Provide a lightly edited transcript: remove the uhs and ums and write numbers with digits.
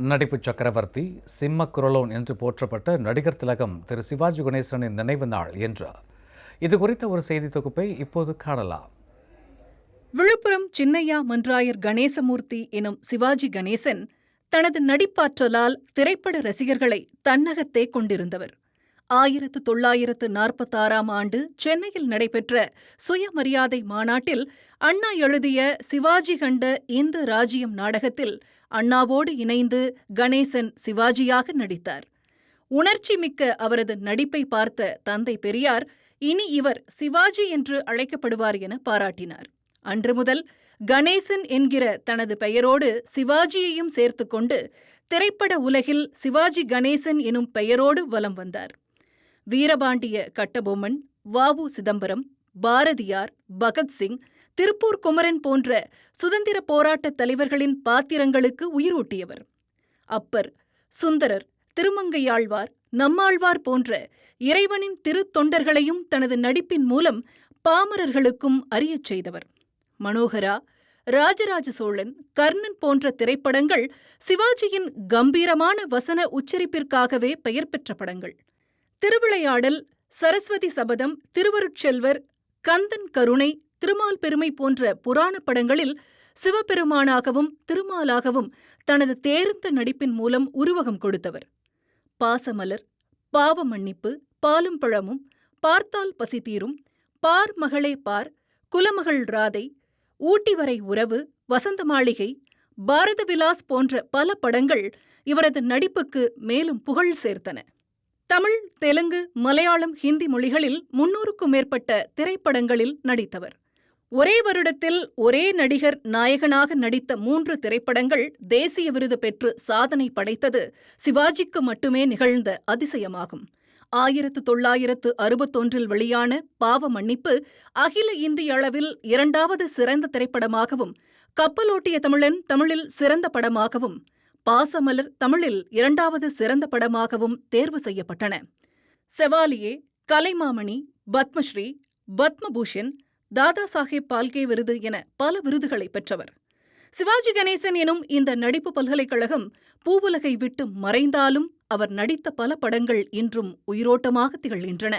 நடிப்பு சக்கரவர்த்தி சிம்மக்குரலோன் என்று போற்றப்பட்ட நடிகர் திலகம் திரு சிவாஜி கணேசனின் நினைவு நாள் என்று இது குறித்த ஒரு செய்தி தொகுப்பை இப்போது காணலாம். விழுப்புரம் சின்னையா மன்றாயர் கணேசமூர்த்தி எனும் சிவாஜி கணேசன் தனது நடிப்பாற்றலால் திரைப்பட ரசிகர்களை தன்னகத்தே கொண்டிருந்தவர். 1946ஆம் ஆண்டு சென்னையில் நடைபெற்ற சுயமரியாதை மாநாட்டில் அண்ணா எழுதிய சிவாஜி கண்ட இந்து ராஜ்யம் நாடகத்தில் அண்ணாவோடு இணைந்து கணேசன் சிவாஜியாக நடித்தார். உணர்ச்சி மிக்க அவரது நடிப்பை பார்த்த தந்தை பெரியார் இனி இவர் சிவாஜி என்று அழைக்கப்படுவார் என பாராட்டினார். அன்று முதல் கணேசன் என்கிற தனது பெயரோடு சிவாஜியையும் சேர்த்துக்கொண்டு திரைப்பட உலகில் சிவாஜி கணேசன் எனும் பெயரோடு வலம் வந்தார். வீரபாண்டிய கட்டபொம்மன், வ.உ. சிதம்பரம், பாரதியார், பகத்சிங், திருப்பூர் குமரன் போன்ற சுதந்திர போராட்டத் தலைவர்களின் பாத்திரங்களுக்கு உயிரூட்டியவர். அப்பர், சுந்தரர், திருமங்கையாழ்வார், நம்மாழ்வார் போன்ற இறைவனின் திருத்தொண்டர்களையும் தனது நடிப்பின் மூலம் பாமரர்களுக்கும் அறியச் செய்தவர். மனோகரா, ராஜராஜ சோழன், கர்ணன் போன்ற திரைப்படங்கள் சிவாஜியின் கம்பீரமான வசன உச்சரிப்பிற்காகவே பெயர் பெற்ற படங்கள். திருவிளையாடல், சரஸ்வதி சபதம், திருவருட்செல்வர், கந்தன் கருணை, திருமால் பெருமை போன்ற புராண படங்களில் சிவபெருமானாகவும் திருமாலாகவும் தனது தேர்ந்த நடிப்பின் மூலம் உருவகம் கொடுத்தவர். பாசமலர், பாவ மன்னிப்பு, பாலும் பழமும், பார்த்தால் பசி தீரும், பார் மகளே பார், குலமகள் ராதை, ஊட்டி வரை உறவு, வசந்த மாளிகை, பாரத விலாஸ் போன்ற பல படங்கள் இவரது நடிப்புக்கு மேலும் புகழ் சேர்த்தன. தமிழ், தெலுங்கு, மலையாளம், ஹிந்தி மொழிகளில் 300க்கும் மேற்பட்ட திரைப்படங்களில் நடித்தவர். ஒரே வருடத்தில் ஒரே நடிகர் நாயகனாக நடித்த 3 திரைப்படங்கள் தேசிய விருது பெற்று சாதனை படைத்தது சிவாஜிக்கு மட்டுமே நிகழ்ந்த அதிசயமாகும். 1961 வெளியான பாவ மன்னிப்பு அகில இந்திய அளவில் 2வது சிறந்த திரைப்படமாகவும், கப்பலோட்டிய தமிழன் தமிழில் சிறந்த படமாகவும், பாசமலர் தமிழில் 2வது சிறந்த படமாகவும் தேர்வு செய்யப்பட்டன. செவாலியே, கலைமாமணி, பத்மஸ்ரீ, பத்மபூஷன், தாதா சாஹேப் பால்கே விருது என பல விருதுகளை பெற்றவர். சிவாஜி கணேசன் எனும் இந்த நடிப்பு பல்கலைக்கழகம் பூவுலகை விட்டு மறைந்தாலும் அவர் நடித்த பல படங்கள் இன்றும் உயிரோட்டமாக திகழ்கின்றன.